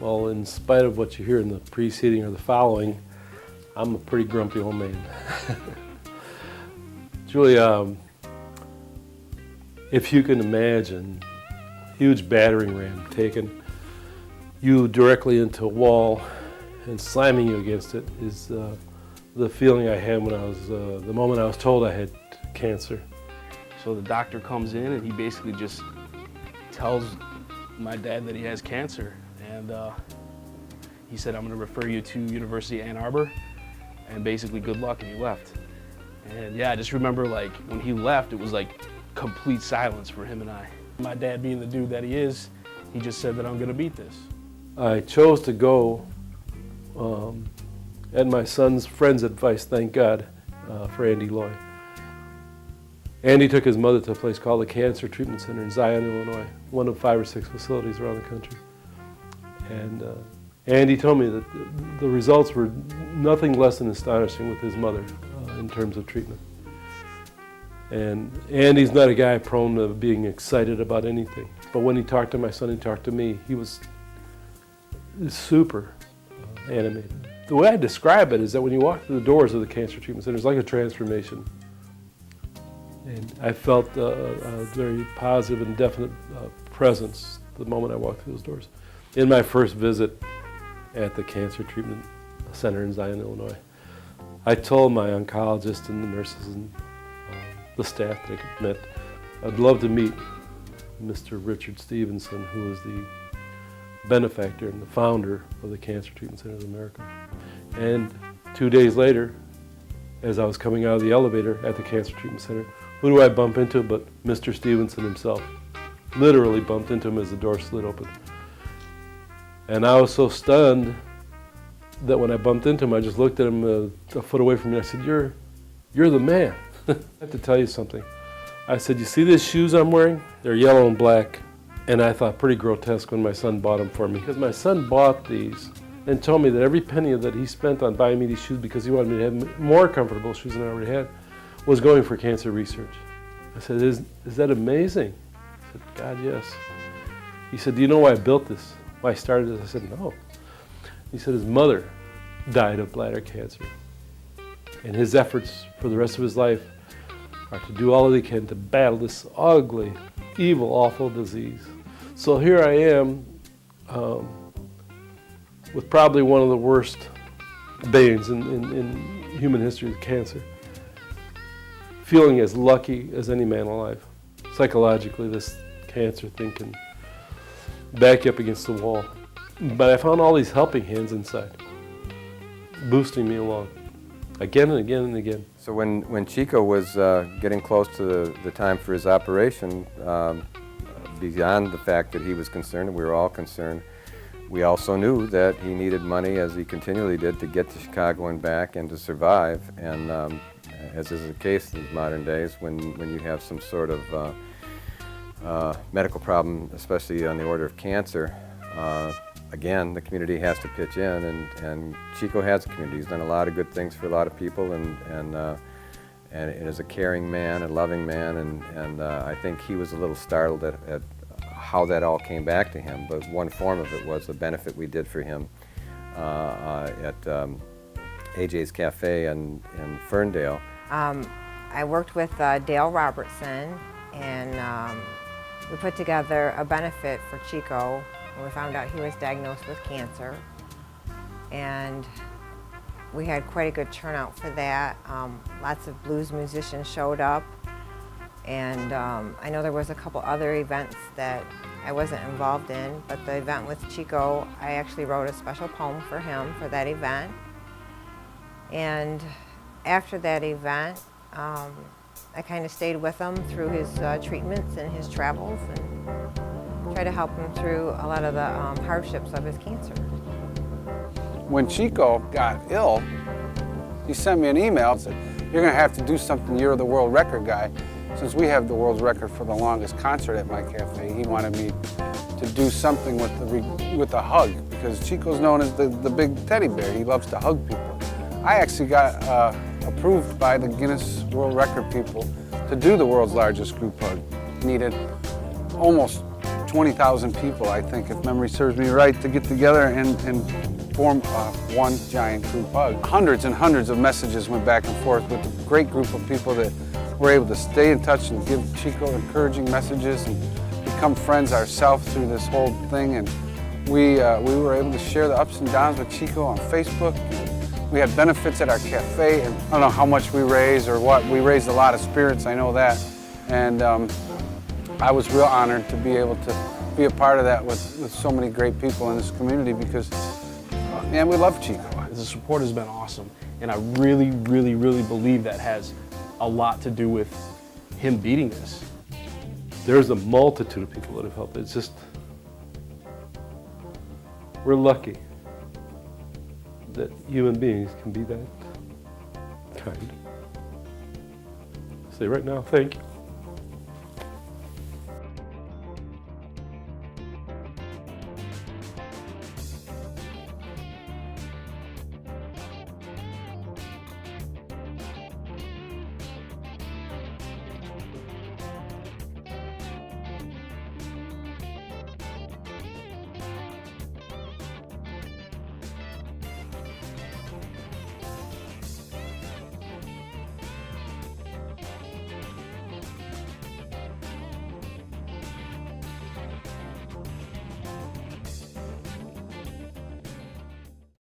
Well, in spite of what you hear in the preceding or the following, I'm a pretty grumpy old man. It's really, if you can imagine, huge battering ram taking you directly into a wall and slamming you against it is the feeling I had when I was, the moment I was told I had cancer. So the doctor comes in and he basically just tells my dad that he has cancer. And he said, I'm gonna refer you to University of Ann Arbor and basically good luck, and he left. And yeah, I just remember like when he left, it was like complete silence for him and I. My dad being the dude that he is, he just said that I'm gonna beat this. I chose to go at my son's friend's advice, thank God, for Andy Loy. Andy took his mother to a place called the Cancer Treatment Center in Zion, Illinois, one of 5 or 6 facilities around the country. And Andy told me that the results were nothing less than astonishing with his mother in terms of treatment. And Andy's not a guy prone to being excited about anything. But when he talked to my son, he talked to me, he was super animated. The way I describe it is that when you walk through the doors of the Cancer Treatment Center, it's like a transformation. And I felt a very positive and definite presence the moment I walked through those doors. In my first visit at the Cancer Treatment Center in Zion, Illinois, I told my oncologist and the nurses and the staff that I could meet, I'd love to meet Mr. Richard Stevenson, who is the benefactor and the founder of the Cancer Treatment Center of America. And 2 days later, as I was coming out of the elevator at the Cancer Treatment Center, who do I bump into but Mr. Stevenson himself? Literally bumped into him as the door slid open. And I was so stunned that when I bumped into him, I just looked at him a foot away from me and I said, you're the man. I have to tell you something. I said, you see these shoes I'm wearing? They're yellow and black. And I thought pretty grotesque when my son bought them for me. Because my son bought these and told me that every penny that he spent on buying me these shoes because he wanted me to have more comfortable shoes than I already had was going for cancer research. I said, is that amazing? I said, God, yes. He said, do you know why I built this? Why I started this? I said, no. He said his mother died of bladder cancer. And his efforts for the rest of his life are to do all that he can to battle this ugly, evil, awful disease. So here I am with probably one of the worst banes in human history of cancer, feeling as lucky as any man alive. Psychologically, this cancer thing can back you up against the wall. But I found all these helping hands inside, boosting me along, again and again and again. So when Chico was getting close to the time for his operation, beyond the fact that he was concerned, and we were all concerned, we also knew that he needed money, as he continually did, to get to Chicago and back and to survive. And as is the case in modern days, when you have some sort of medical problem, especially on the order of cancer, again, the community has to pitch in, and Chico has a community. He's done a lot of good things for a lot of people, and is a caring man, a loving man, and I think he was a little startled at how that all came back to him. But one form of it was the benefit we did for him at AJ's Cafe in Ferndale. I worked with Dale Robertson, and we put together a benefit for Chico. We found out he was diagnosed with cancer, and we had quite a good turnout for that. Lots of blues musicians showed up, and I know there was a couple other events that I wasn't involved in, but the event with Chico, I actually wrote a special poem for him for that event. And after that event, I kind of stayed with him through his treatments and his travels, and try to help him through a lot of the hardships of his cancer. When Chico got ill, he sent me an email and said, you're going to have to do something, you're the world record guy. Since we have the world record for the longest concert at my cafe, he wanted me to do something with a hug, because Chico's known as the big teddy bear. He loves to hug people. I actually got approved by the Guinness World Record people to do the world's largest group hug. Needed almost 20,000 people, I think, if memory serves me right, to get together and form one giant group hug. Hundreds and hundreds of messages went back and forth with a great group of people that were able to stay in touch and give Chico encouraging messages and become friends ourselves through this whole thing. And we were able to share the ups and downs with Chico on Facebook. We had benefits at our cafe, and I don't know how much we raised or what. We raised a lot of spirits, I know that. And I was real honored to be able to be a part of that with so many great people in this community because, man, we love Chico. The support has been awesome, and I really, really, really believe that has a lot to do with him beating this. There's a multitude of people that have helped. It's just, we're lucky that human beings can be that kind. Say right now, thank you.